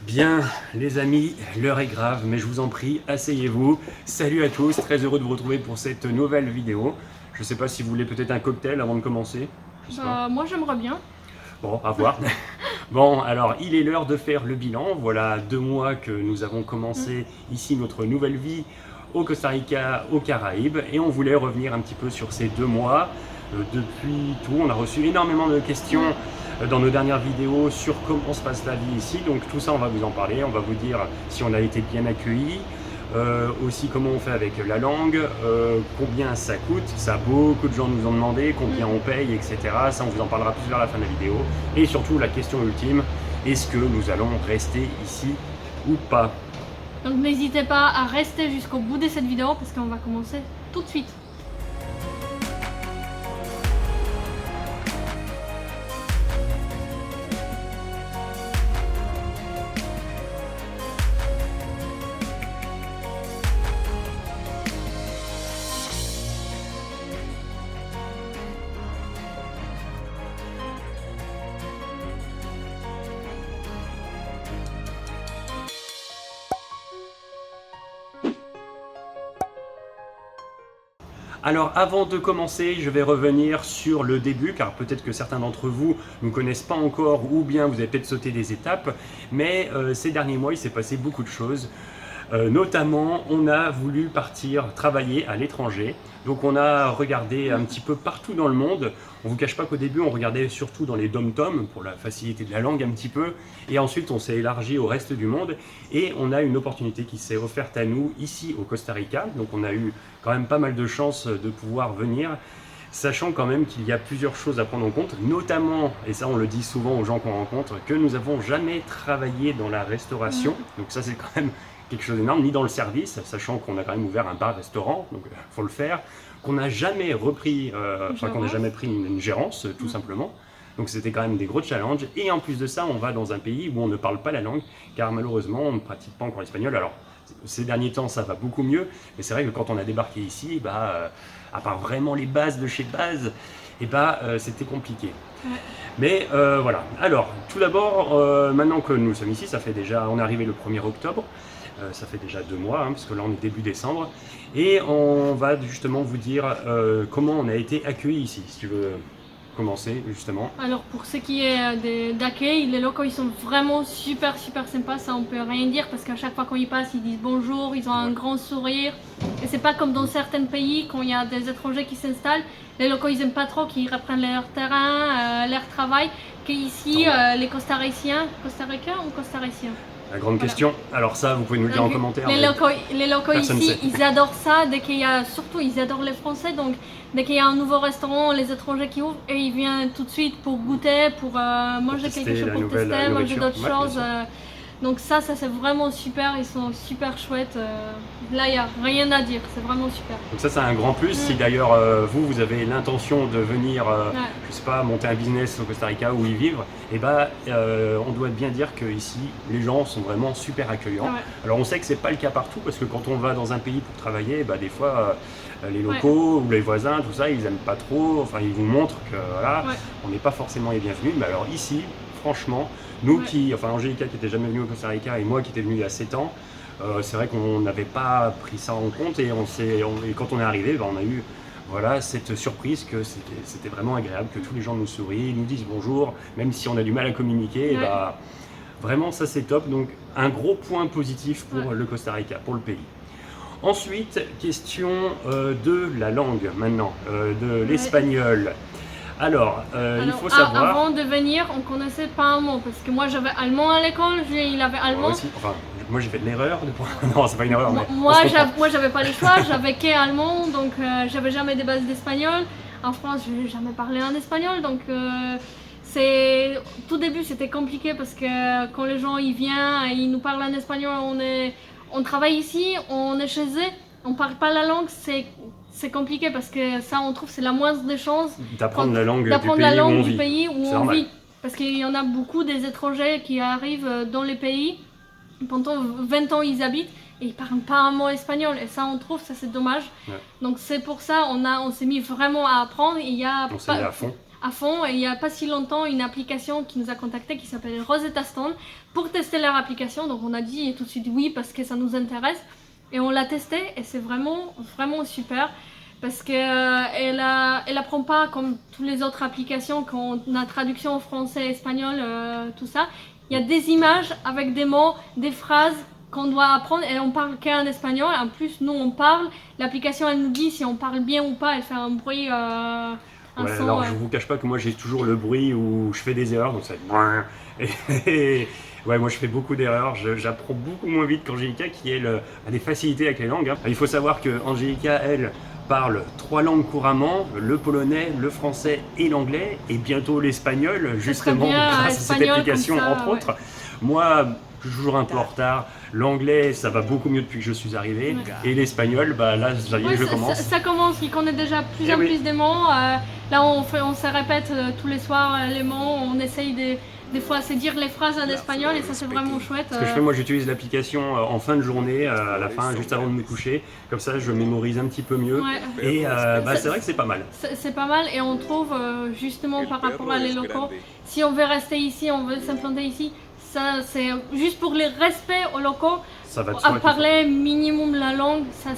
Bien, les amis, l'heure est grave, mais je vous en prie, asseyez-vous. Salut à tous, très heureux de vous retrouver pour cette nouvelle vidéo. Je ne sais pas si vous voulez peut-être un cocktail avant de commencer. Je sais pas. Moi j'aimerais bien. Bon, à voir. Bon, alors il est l'heure de faire le bilan. Voilà 2 mois que nous avons commencé ici notre nouvelle vie au Costa Rica, aux Caraïbes, et on voulait revenir un petit peu sur ces 2 mois. Depuis tout, on a reçu énormément de questions dans nos dernières vidéos sur comment se passe la vie ici. Donc tout ça, on va vous en parler. On va vous dire si on a été bien accueillis, aussi comment on fait avec la langue, combien ça coûte. Ça, beaucoup de gens nous ont demandé combien on paye, etc. Ça, on vous en parlera plus vers la fin de la vidéo. Et surtout, la question ultime, est-ce que nous allons rester ici ou pas? Donc n'hésitez pas à rester jusqu'au bout de cette vidéo parce qu'on va commencer tout de suite. Alors avant de commencer, je vais revenir sur le début, car peut-être que certains d'entre vous ne connaissent pas encore, ou bien vous avez peut-être sauté des étapes, mais ces derniers mois, il s'est passé beaucoup de choses. Notamment, on a voulu partir travailler à l'étranger, donc on a regardé un petit peu partout dans le monde. On ne vous cache pas qu'au début, on regardait surtout dans les dom-toms, pour la facilité de la langue un petit peu, et ensuite on s'est élargi au reste du monde, et on a une opportunité qui s'est offerte à nous ici au Costa Rica, donc on a eu quand même pas mal de chance de pouvoir venir, sachant quand même qu'il y a plusieurs choses à prendre en compte, notamment, et ça on le dit souvent aux gens qu'on rencontre, que nous n'avons jamais travaillé dans la restauration, donc ça c'est quand même quelque chose d'énorme, ni dans le service, sachant qu'on a quand même ouvert un bar-restaurant, donc il faut le faire, qu'on n'a jamais repris, qu'on n'a jamais pris une gérance, tout simplement. Donc c'était quand même des gros challenges, et en plus de ça, on va dans un pays où on ne parle pas la langue, car malheureusement, on ne pratique pas encore l'espagnol. Alors, ces derniers temps, ça va beaucoup mieux, mais c'est vrai que quand on a débarqué ici, à part vraiment les bases de chez base, c'était compliqué. Ouais. Mais voilà. Alors, tout d'abord, maintenant que nous sommes ici, on est arrivé le 1er octobre, ça fait déjà 2 mois, parce que là on est début décembre, et on va justement vous dire comment on a été accueillis ici, si tu veux commencer justement. Alors pour ce qui est d'accueil, les locaux ils sont vraiment super sympas, ça on peut rien dire parce qu'à chaque fois qu'on y passe ils disent bonjour, ils ont un grand sourire. Et c'est pas comme dans certains pays quand il y a des étrangers qui s'installent, les locaux ils aiment pas trop qu'ils reprennent leur terrain, leur travail, qu'ici les Costaricains ou Costariciens. La grande question, alors ça vous pouvez nous le dire en commentaire. Les locaux ici, ils adorent ça, surtout ils adorent les Français, donc dès qu'il y a un nouveau restaurant, les étrangers qui ouvrent, et ils viennent tout de suite pour goûter, pour manger quelque chose, pour tester, manger d'autres choses. Donc ça c'est vraiment super, ils sont super chouettes. Là il n'y a rien à dire, c'est vraiment super. Donc ça c'est un grand plus. Si d'ailleurs vous avez l'intention de venir, je sais pas, monter un business au Costa Rica ou y vivre, on doit bien dire que ici les gens sont vraiment super accueillants. Ouais. Alors on sait que c'est pas le cas partout, parce que quand on va dans un pays pour travailler, des fois les locaux ou les voisins, tout ça, ils aiment pas trop, enfin ils vous montrent que voilà, on n'est pas forcément les bienvenus. Mais alors ici, franchement, nous Angélica qui n'était jamais venue au Costa Rica et moi qui étais venu il y a 7 ans, c'est vrai qu'on n'avait pas pris ça en compte, et quand on est arrivé, on a eu cette surprise que c'était vraiment agréable, que tous les gens nous sourient, nous disent bonjour, même si on a du mal à communiquer. Vraiment ça c'est top, donc un gros point positif pour le Costa Rica, pour le pays. Ensuite, question de la langue maintenant, de l'espagnol. Alors, il faut savoir... Avant de venir, on connaissait pas allemand, parce que moi j'avais allemand à l'école, il avait allemand. Moi aussi, moi j'ai fait de l'erreur de... Non, c'est pas une erreur, mais... Moi j'avais pas le choix, j'avais qu'allemand, donc j'avais jamais des bases d'espagnol. En France, je n'ai jamais parlé en espagnol, donc tout début c'était compliqué, parce que quand les gens ils viennent et ils nous parlent en espagnol, on travaille ici, on est chez eux, on parle pas la langue, c'est compliqué, parce que ça on trouve c'est la moindre des chances d'apprendre la langue du pays où on vit. Parce qu'il y en a beaucoup des étrangers qui arrivent dans les pays, pendant 20 ans ils habitent et ils parlent pas un mot espagnol, et ça on trouve ça c'est dommage. Donc c'est pour ça on s'est mis vraiment à apprendre. On s'est mis à fond. à fond. Et il n'y a pas si longtemps, une application qui nous a contacté qui s'appelle Rosetta Stone pour tester leur application. Donc on a dit tout de suite oui parce que ça nous intéresse. Et on l'a testé et c'est vraiment, vraiment super. Parce qu'elle apprend pas comme toutes les autres applications quand on a traduction en français, espagnol, tout ça. Il y a des images avec des mots, des phrases qu'on doit apprendre et on parle qu'en espagnol. En plus, nous on parle, l'application elle nous dit si on parle bien ou pas, elle fait un bruit, un son. Alors je vous cache pas que moi j'ai toujours le bruit où je fais des erreurs, donc ça et ouais, moi je fais beaucoup d'erreurs, j'apprends beaucoup moins vite qu'Angélica qui elle a des facilités avec les langues. Il faut savoir que Angélica, elle, parle 3 langues couramment, le polonais, le français et l'anglais, et bientôt l'espagnol, justement grâce à cette application ça, entre autres. Moi, je suis toujours un peu en retard. L'anglais, ça va beaucoup mieux depuis que je suis arrivé. Et l'espagnol, bah là, je commence. Ça commence, il connaît déjà plus en plus des mots. Là, on se répète tous les soirs les mots. On essaye des fois c'est dire les phrases en espagnol et ça c'est vraiment chouette. Ce que je fais, moi j'utilise l'application en fin de journée, à la fin, juste avant de me coucher. Comme ça, je mémorise un petit peu mieux. Et c'est vrai que c'est pas mal. C'est pas mal et on trouve justement par rapport à les locaux, si on veut rester ici, on veut s'implanter ici, ça c'est juste pour les respects aux locaux. Ça va de à parler minimum la langue, ça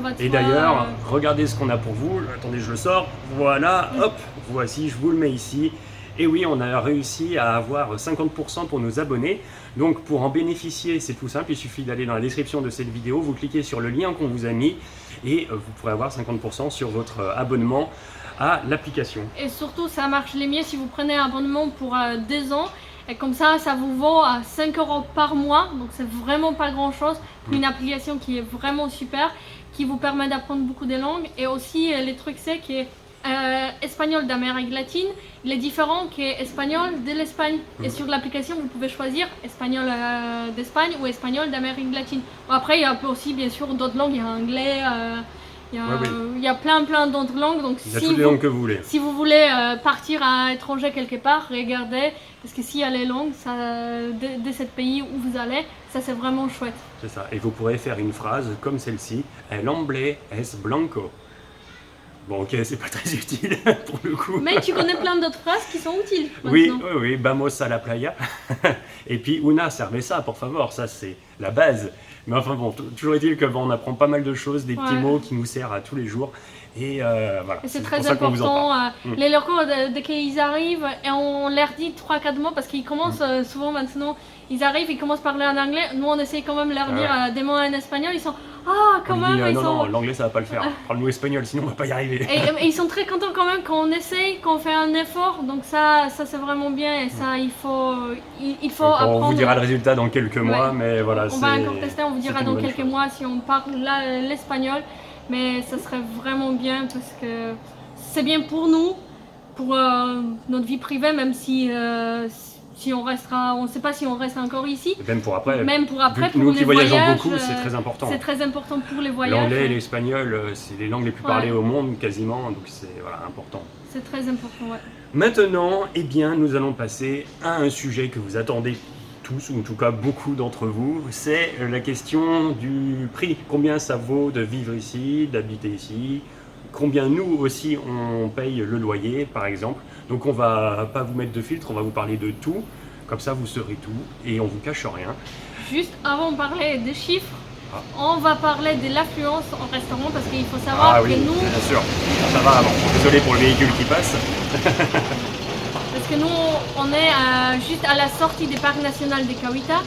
va de soi. Et d'ailleurs, regardez ce qu'on a pour vous. Attendez, je le sors. Voilà, hop, voici, je vous le mets ici. Et oui, on a réussi à avoir 50% pour nos abonnés. Donc pour en bénéficier, c'est tout simple, il suffit d'aller dans la description de cette vidéo, vous cliquez sur le lien qu'on vous a mis et vous pourrez avoir 50% sur votre abonnement à l'application. Et surtout, ça marche les mieux si vous prenez un abonnement pour 2 ans. Et comme ça vous vaut à 5 € par mois. Donc c'est vraiment pas grand chose pour une application qui est vraiment super, qui vous permet d'apprendre beaucoup de langues. Et aussi, les trucs c'est que espagnol d'Amérique latine, il est différent qu'espagnol de l'Espagne. Et sur l'application, vous pouvez choisir espagnol d'Espagne ou espagnol d'Amérique latine. Bon, après, il y a aussi bien sûr d'autres langues, il y a anglais, il y a plein d'autres langues. Donc il y a toutes les langues que vous voulez. Si vous voulez partir à l'étranger quelque part, regardez, parce que s'il y a les langues de ce pays où vous allez, ça c'est vraiment chouette. C'est ça, et vous pourrez faire une phrase comme celle-ci, El hombre es blanco. Bon, ok, c'est pas très utile pour le coup. Mais tu connais plein d'autres phrases qui sont utiles. Oui, vamos a la playa. Et puis, una cerveza, por favor, ça c'est la base. Mais enfin bon, toujours est-il qu'on apprend pas mal de choses, des petits mots qui nous servent à tous les jours. Et voilà. C'est très important. Les locaux, dès qu'ils arrivent, et on leur dit 3-4 mots parce qu'ils commencent souvent maintenant. Ils arrivent, ils commencent à parler en anglais. Nous, on essaye quand même de leur dire des mots en espagnol. Ils sont quand même. Non, l'anglais ça va pas le faire. Parle-nous espagnol, sinon on va pas y arriver. Et ils sont très contents quand même quand on essaye, quand on fait un effort. Donc ça c'est vraiment bien. Et ça, il faut apprendre. On vous dira le résultat dans quelques mois, mais voilà. On va encore tester. On vous dira dans quelques mois si on parle l'espagnol. Mais ça serait vraiment bien parce que c'est bien pour nous, pour notre vie privée, même si on restera, on ne sait pas si on reste encore ici. Et même pour après. Pour nous les qui voyageons voyages, beaucoup, c'est très important. C'est très important pour les voyages. L'anglais et l'espagnol, c'est les langues les plus parlées au monde quasiment, donc c'est important. C'est très important, ouais. Maintenant, eh bien, nous allons passer à un sujet que vous attendez tous, ou en tout cas beaucoup d'entre vous, c'est la question du prix. Combien ça vaut de vivre ici, d'habiter ici, combien nous aussi on paye le loyer par exemple. Donc on va pas vous mettre de filtre, on va vous parler de tout, comme ça vous saurez tout et on vous cache rien. Juste avant de parler des chiffres, on va parler de l'affluence en restaurant parce qu'il faut savoir que nous... bien sûr, ça va avant. Désolé pour le véhicule qui passe. Parce que nous, on est juste à la sortie du parc national de Cahuita.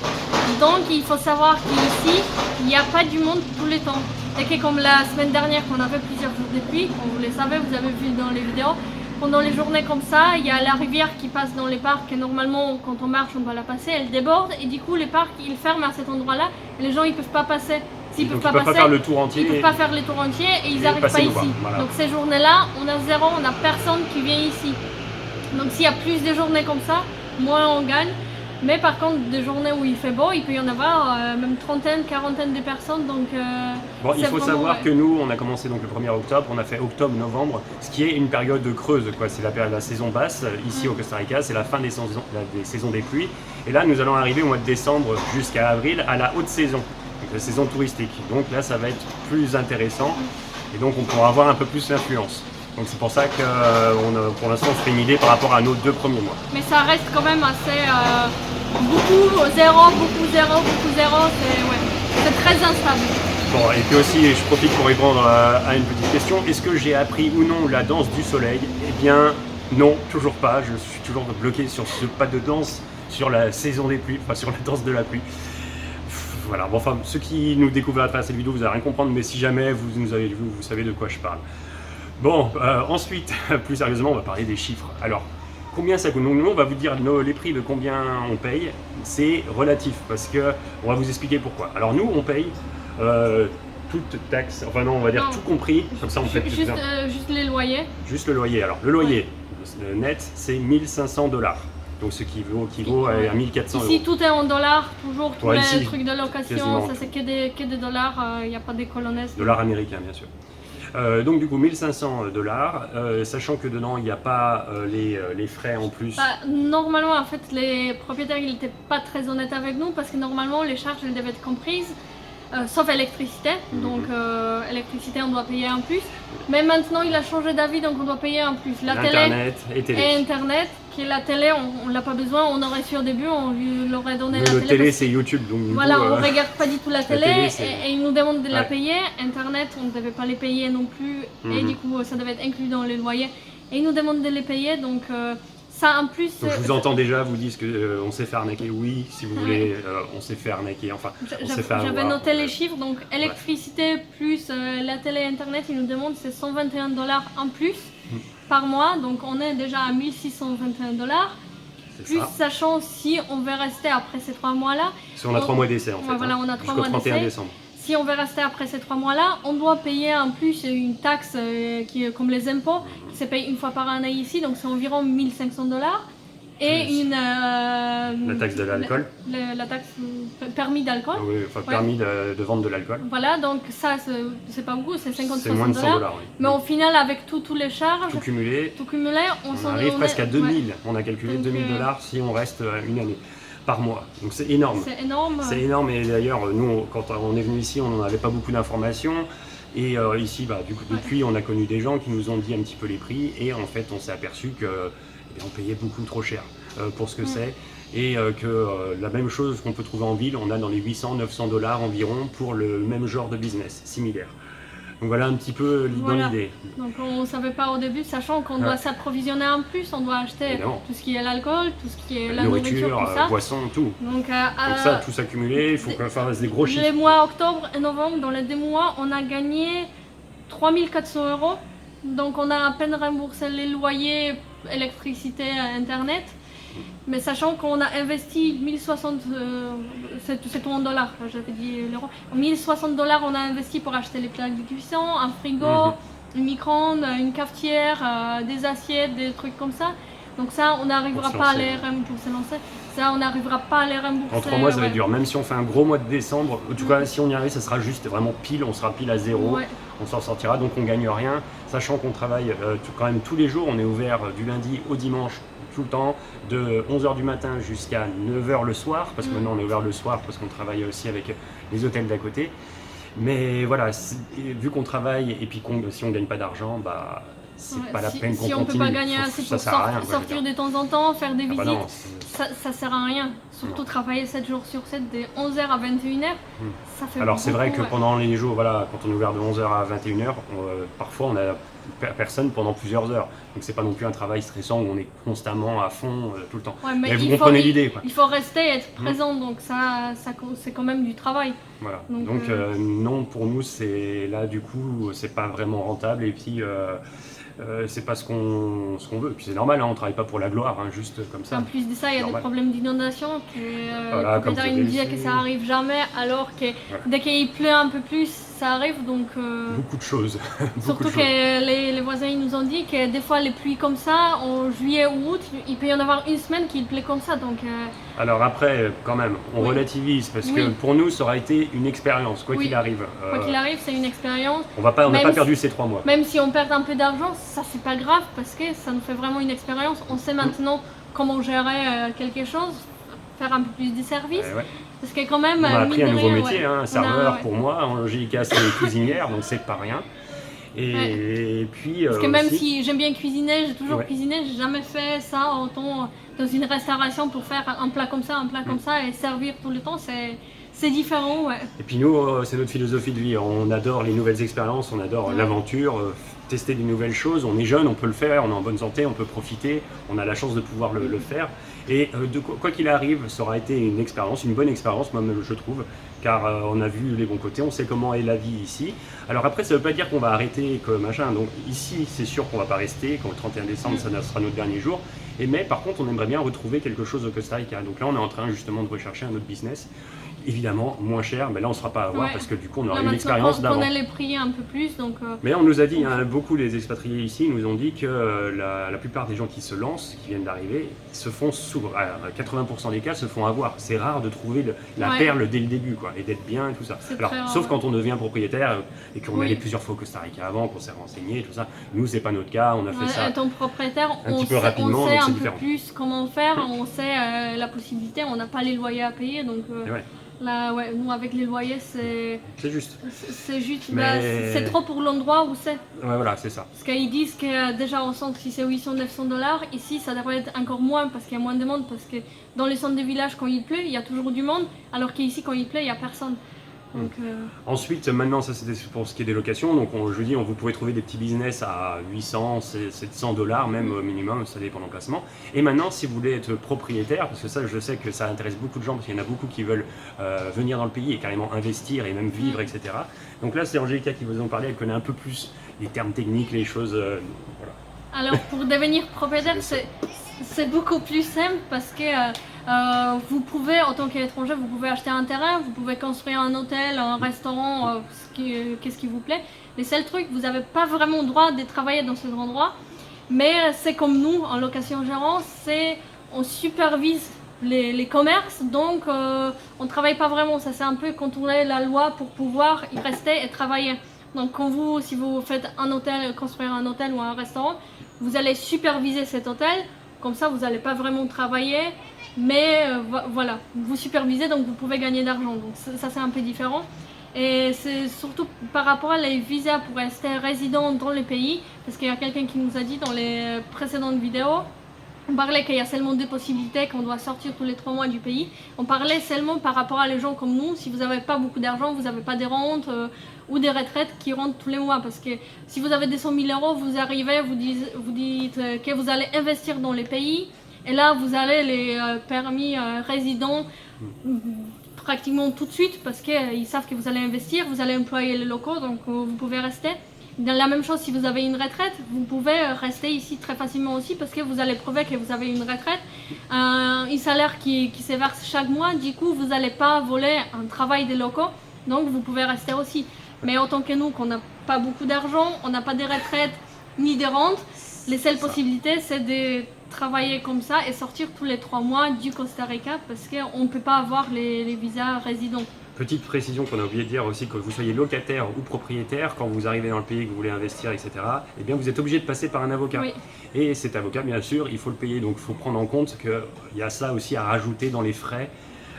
Donc, il faut savoir qu'ici, il n'y a pas du monde tout le temps. Et que comme la semaine dernière, qu'on avait plusieurs jours de pluie, comme vous le savez, vous avez vu dans les vidéos, pendant les journées comme ça, il y a la rivière qui passe dans les parcs et normalement, quand on marche, on doit la passer, elle déborde et du coup, les parcs, ils ferment à cet endroit-là et les gens, ils peuvent pas passer. S'ils peuvent pas faire le tour entier. Ils peuvent pas faire le tour entier et ils n'arrivent pas ici. Voilà. Donc, ces journées-là, on a zéro, on n'a personne qui vient ici. Donc s'il y a plus de journées comme ça, moins on gagne. Mais par contre, des journées où il fait beau, il peut y en avoir même trentaine, quarantaine de personnes. Donc, bon, il faut savoir que nous, on a commencé donc le 1er octobre, on a fait octobre-novembre, ce qui est une période creuse, quoi. C'est la saison basse, ici au Costa Rica, c'est la fin des saisons des pluies. Et là, nous allons arriver au mois de décembre jusqu'à avril à la haute saison, donc la saison touristique. Donc là, ça va être plus intéressant et donc on pourra avoir un peu plus l'influence. Donc c'est pour ça que pour l'instant on se fait une idée par rapport à nos 2 premiers mois. Mais ça reste quand même assez beaucoup zéro, beaucoup zéro, beaucoup zéro, c'est très instable. Bon, et puis aussi, je profite pour répondre à une petite question. Est-ce que j'ai appris ou non la danse du soleil? Eh bien, non, toujours pas. Je suis toujours bloqué sur ce pas de danse, sur la saison des pluies, enfin sur la danse de la pluie. Voilà, bon, enfin, ceux qui nous découvrent à travers cette vidéo, vous n'allez rien comprendre, mais si jamais vous nous avez vu, vous savez de quoi je parle. Bon, ensuite, plus sérieusement, on va parler des chiffres. Alors, combien ça coûte? Nous, on va vous dire les prix de combien on paye. C'est relatif, parce que on va vous expliquer pourquoi. Alors nous, on paye toute taxe, enfin non, on va dire tout compris, comme ça on fait juste les loyers. Juste le loyer. Alors, le loyer net, c'est 1500 $. Donc ce qui vaut à 1400 €. Ici, tout est en dollars, toujours tous Ouais, les ici, trucs de location, ça c'est que des dollars, il n'y a pas des colonnes. Dollars américains, bien sûr. Donc du coup 1500 $, sachant que dedans il n'y a pas les frais en plus. Normalement, en fait, les propriétaires ils n'étaient pas très honnêtes avec nous parce que normalement les charges elles devaient être comprises, sauf électricité. Donc électricité on doit payer un plus. Mais maintenant il a changé d'avis donc on doit payer un plus. La Internet télé et Internet, qui est la télé, on l'a pas besoin, on aurait su au début, on lui aurait donné la télé. La télé c'est YouTube donc voilà, on regarde pas du tout la télé, télé, et ils nous demandent de la payer. Internet, on ne devait pas les payer non plus et du coup ça devait être inclus dans les loyers. Et ils nous demandent de les payer donc ça en plus. Donc je vous entends déjà vous dire que on s'est fait arnaquer. Oui, si vous voulez, on s'est fait arnaquer. Enfin, j'avais noté les chiffres donc électricité plus la télé et Internet, ils nous demandent c'est 121 $ en plus par mois, donc on est déjà à 1621 $. Plus sachant si on veut rester après ces 3 mois-là. Parce qu'on a 3 mois d'essai en fait. Voilà, on a 3 mois d'essai. Décembre. Si on veut rester après ces 3 mois-là, on doit payer en plus une taxe qui est comme les impôts, qui se paye une fois par année ici, donc c'est environ 1500 $. Et la taxe de l'alcool. La taxe permis d'alcool. Oui, enfin permis de vente de l'alcool. Voilà, donc ça c'est pas beaucoup, c'est 50-60 $. C'est moins de 100 $. Oui. Mais au final, avec tous les charges, tout cumulé, on arrive presque à 2000. Ouais. On a calculé donc, 2000 $ si on reste une année par mois. Donc c'est énorme. C'est énorme. C'est énorme et d'ailleurs, nous, quand on est venu ici, on n'en avait pas beaucoup d'informations. Et ici, depuis, on a connu des gens qui nous ont dit un petit peu les prix et en fait, on s'est aperçu que on payait beaucoup trop cher pour ce que c'est et que la même chose qu'on peut trouver en ville, on a dans les 800-900 $ environ pour le même genre de business similaire. Donc voilà un petit peu dans l'idée. Donc on ne savait pas au début, sachant qu'on doit s'approvisionner en plus, on doit acheter tout ce qui est l'alcool, tout ce qui est la nourriture, tout ça. Boissons, tout. Donc ça, tout s'accumuler, il faut qu'on fasse des gros chiffres. Les mois octobre et novembre, dans les 2 mois, on a gagné 3400 €. Donc on a à peine remboursé les loyers, électricité, internet. Mais sachant qu'on a investi 1060, c'est tout en dollars, j'avais dit l'euro. 1060 $ on a investi pour acheter les plaques de cuisson, un frigo, une micro-ondes, une cafetière, des assiettes, des trucs comme ça. Donc ça, on n'arrivera pas à les rembourser. Ça, on n'arrivera pas à les rembourser. En 3 mois, ça va être dur. Même si on fait un gros mois de décembre, en tout cas, si on y arrive, ça sera juste vraiment pile. On sera pile à zéro. On s'en sortira, donc on gagne rien. Sachant qu'on travaille quand même tous les jours. On est ouvert du lundi au dimanche, tout le temps, de 11 h du matin jusqu'à 9 h le soir. Parce que maintenant, on est ouvert le soir parce qu'on travaille aussi avec les hôtels d'à côté. Mais voilà, vu qu'on travaille et puis si on ne gagne pas d'argent, c'est pas la peine qu'on continue. Si on ne peut pas gagner assez pour sortir de temps en temps, faire des visites, ça ne sert à rien. Surtout travailler 7 jours sur 7, de 11 h à 21 h, ça fait Alors c'est vrai que pendant les jours, voilà, quand on est ouvert de 11 h à 21 h, parfois on a personne pendant plusieurs heures. Donc c'est pas non plus un travail stressant où on est constamment à fond tout le temps. Mais vous comprenez l'idée. Il faut rester, être présent, donc ça c'est quand même du travail. Voilà. Donc non, pour nous, c'est là du coup, c'est pas vraiment rentable et puis c'est pas ce qu'on veut. Et puis c'est normal, on travaille pas pour la gloire, juste comme ça. En plus de ça, il y a des problèmes d'inondation. Comme il disait que ça arrive jamais, alors que dès qu'il pleut un peu plus, ça arrive. Donc beaucoup de choses. Surtout que les voisins ils nous ont dit que des fois les pluies comme ça, en juillet ou août, il peut y en avoir une semaine qu'il pleut comme ça. Donc alors après, quand même, on relativise parce que pour nous, ça aura été une expérience, quoi qu'il arrive. Quoi qu'il arrive, c'est une expérience. On n'a pas perdu ces 3 mois. Même si on perd un peu d'argent, ça c'est pas grave parce que ça nous fait vraiment une expérience. On sait maintenant comment gérer quelque chose, faire un peu plus de services. Parce que quand même, on a appris un nouveau métier, serveur pour moi, en JICA c'est cuisinière, donc c'est pas rien. Et puis Parce que même aussi, si j'aime bien cuisiner, j'ai toujours ouais. cuisiné, j'ai jamais fait ça autant dans une restauration pour faire un plat comme ça, un plat comme ça et servir tout le temps, c'est différent, ouais. Et puis nous, c'est notre philosophie de vie. On adore les nouvelles expériences, on adore Ouais. l'aventure, tester des nouvelles choses. On est jeune, on peut le faire, on est en bonne santé, on peut profiter, on a la chance de pouvoir le faire. Et quoi qu'il arrive, ça aura été une expérience, une bonne expérience, moi-même je trouve, car on a vu les bons côtés, on sait comment est la vie ici. Alors après, ça ne veut pas dire qu'on va arrêter comme machin. Donc ici, c'est sûr qu'on ne va pas rester, qu'au 31 décembre, ça sera notre dernier jour. Mais par contre, on aimerait bien retrouver quelque chose au Costa Rica. Donc là, on est en train justement de rechercher un autre business. Évidemment, moins cher, mais là, on ne sera pas à voir parce que du coup, on aura Là, une maintenant, expérience on d'avant. connaît les prix un peu plus, donc... Mais on nous a dit, hein, beaucoup les expatriés ici nous ont dit que la plupart des gens qui se lancent, qui viennent d'arriver, se font 80% des cas se font avoir. C'est rare de trouver la perle dès le début, quoi, et d'être bien et tout ça. Alors, sauf quand on devient propriétaire et qu'on est allé plusieurs fois au Costa Rica avant, qu'on s'est renseigné et tout ça. Nous, c'est pas notre cas, on a fait ça. Étant propriétaire, un petit peu rapidement, on sait donc c'est un peu différent. plus comment faire, on sait la possibilité, on n'a pas les loyers à payer, donc... Là, ouais, nous avec les loyers, c'est juste. C'est juste, Mais... c'est trop pour l'endroit où c'est. Ouais, voilà, c'est ça. Parce qu'ils disent que déjà au centre, si c'est 800-900 $, ici ça devrait être encore moins parce qu'il y a moins de monde. Parce que dans les centres de village, quand il pleut, il y a toujours du monde, alors qu'ici, quand il pleut, il n'y a personne. Donc, Ensuite, maintenant, ça c'était pour ce qui est des locations. Donc, je dis, vous pouvez trouver des petits business à 800, 700 $, même au minimum, ça dépend de l'emplacement. Et maintenant, si vous voulez être propriétaire, parce que ça, je sais que ça intéresse beaucoup de gens, parce qu'il y en a beaucoup qui veulent venir dans le pays et carrément investir et même vivre, etc. Donc là, c'est Angélica qui vous en parlait. Elle connaît un peu plus les termes techniques, les choses. Voilà. Alors, pour devenir propriétaire, c'est beaucoup plus simple parce que vous pouvez, en tant qu'étranger, vous pouvez acheter un terrain, vous pouvez construire un hôtel, un restaurant, qu'est-ce qui vous plaît. Les seuls trucs, vous n'avez pas vraiment le droit de travailler dans cet endroit, mais c'est comme nous, en location-gérance, on supervise les commerces, donc on ne travaille pas vraiment. Ça, c'est un peu contourner la loi pour pouvoir y rester et travailler. Donc si vous faites un hôtel, construire un hôtel ou un restaurant, vous allez superviser cet hôtel, comme ça vous n'allez pas vraiment travailler, mais voilà, vous supervisez, donc vous pouvez gagner d'argent. Donc ça c'est un peu différent. Et c'est surtout par rapport à les visas pour rester résident dans le pays, parce qu'il y a quelqu'un qui nous a dit dans les précédentes vidéos, on parlait qu'il y a seulement 2 possibilités, qu'on doit sortir tous les 3 mois du pays. On parlait seulement par rapport à les gens comme nous, si vous n'avez pas beaucoup d'argent, vous n'avez pas des rentes ou des retraites qui rentrent tous les mois. Parce que si vous avez 200 000 €, vous arrivez, vous dites que vous allez investir dans les pays. Et là, vous allez les permis résidents pratiquement tout de suite parce qu'ils savent que vous allez investir, vous allez employer les locaux, donc vous pouvez rester. La même chose si vous avez une retraite, vous pouvez rester ici très facilement aussi parce que vous allez prouver que vous avez une retraite, un salaire qui se verse chaque mois, du coup vous n'allez pas voler un travail des locaux, donc vous pouvez rester aussi. Mais autant que nous, qu'on n'a pas beaucoup d'argent, on n'a pas de retraite ni de rente, les seules possibilités c'est de travailler comme ça et sortir tous les 3 mois du Costa Rica parce qu'on ne peut pas avoir les visas résidents. Petite précision qu'on a oublié de dire aussi, que vous soyez locataire ou propriétaire, quand vous arrivez dans le pays, que vous voulez investir, etc., eh bien vous êtes obligé de passer par un avocat. Oui. Et cet avocat, bien sûr, il faut le payer. Donc il faut prendre en compte qu'il y a ça aussi à rajouter dans les frais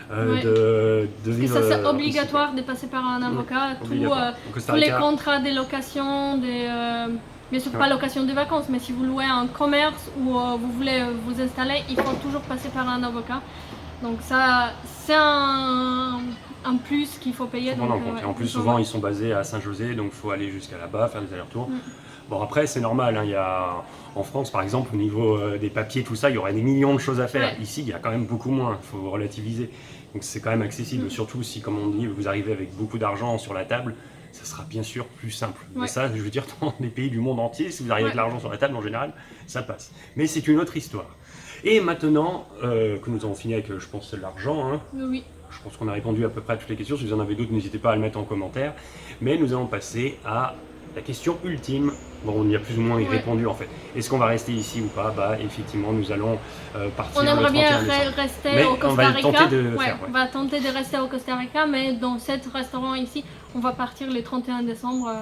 de vivre. Ça, c'est obligatoire de passer par un avocat. Tous les contrats de location, bien sûr pas location de vacances, mais si vous louez un commerce ou vous voulez vous installer, il faut toujours passer par un avocat. Donc ça, c'est un plus qu'il faut payer. Donc, et en plus, souvent, ils sont basés à Saint-José, donc il faut aller jusqu'à là-bas, faire des allers-retours. Bon, après, c'est normal. Il y a, en France, par exemple, au niveau des papiers, tout ça, il y aurait des millions de choses à faire. Ici, il y a quand même beaucoup moins. Il faut relativiser. Donc, c'est quand même accessible. Surtout si, comme on dit, vous arrivez avec beaucoup d'argent sur la table, ça sera bien sûr plus simple. Mais ça, je veux dire, dans les pays du monde entier, si vous arrivez avec l'argent sur la table, en général, ça passe. Mais c'est une autre histoire. Et maintenant que nous avons fini avec, je pense, l'argent, hein, je pense qu'on a répondu à peu près à toutes les questions. Si vous en avez d'autres, n'hésitez pas à le mettre en commentaire. Mais nous allons passer à la question ultime. Bon, on y a plus ou moins répondu en fait. Est-ce qu'on va rester ici ou pas? Bah, effectivement, nous allons partir le 31 décembre. On aimerait bien rester au Costa Rica. On va tenter de rester au Costa Rica, mais dans cet restaurant ici, on va partir le 31 décembre,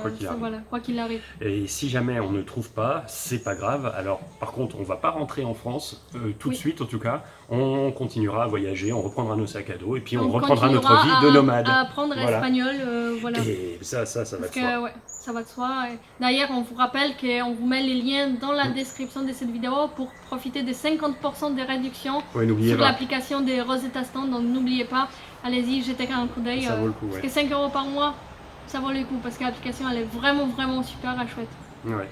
quoi qu'il arrive. Et si jamais on ne trouve pas, c'est pas grave. Alors, par contre, on va pas rentrer en France tout de suite, en tout cas. on continuera à voyager, on reprendra nos sacs à dos et puis on On reprendra notre continuera vie de nomade. à apprendre Voilà. l'espagnol, voilà. Et ça va Parce de soi. que ouais, ça va de soi. Et d'ailleurs, on vous rappelle qu'on vous met les liens dans la description de cette vidéo pour profiter des 50% de réduction Ouais, n'oubliez sur pas. l'application des Rosetta Stone. Donc n'oubliez pas, allez-y, jetez un coup d'œil. Ça vaut le coup, Parce ouais. que 5 € par mois, ça vaut le coup parce que l'application elle est vraiment super et chouette. Ouais.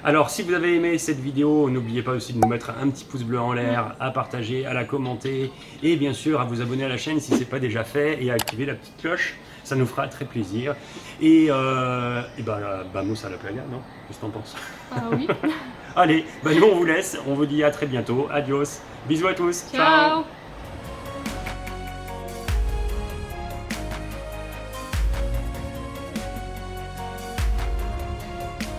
Alors, si vous avez aimé cette vidéo, n'oubliez pas aussi de nous mettre un petit pouce bleu en l'air, à partager, à la commenter et bien sûr à vous abonner à la chaîne si ce n'est pas déjà fait et à activer la petite cloche. Ça nous fera très plaisir. Et vamos à la playa, non? Qu'est-ce que t'en penses? Ah oui. Allez, nous on vous laisse, on vous dit à très bientôt. Adios. Bisous à tous. Ciao.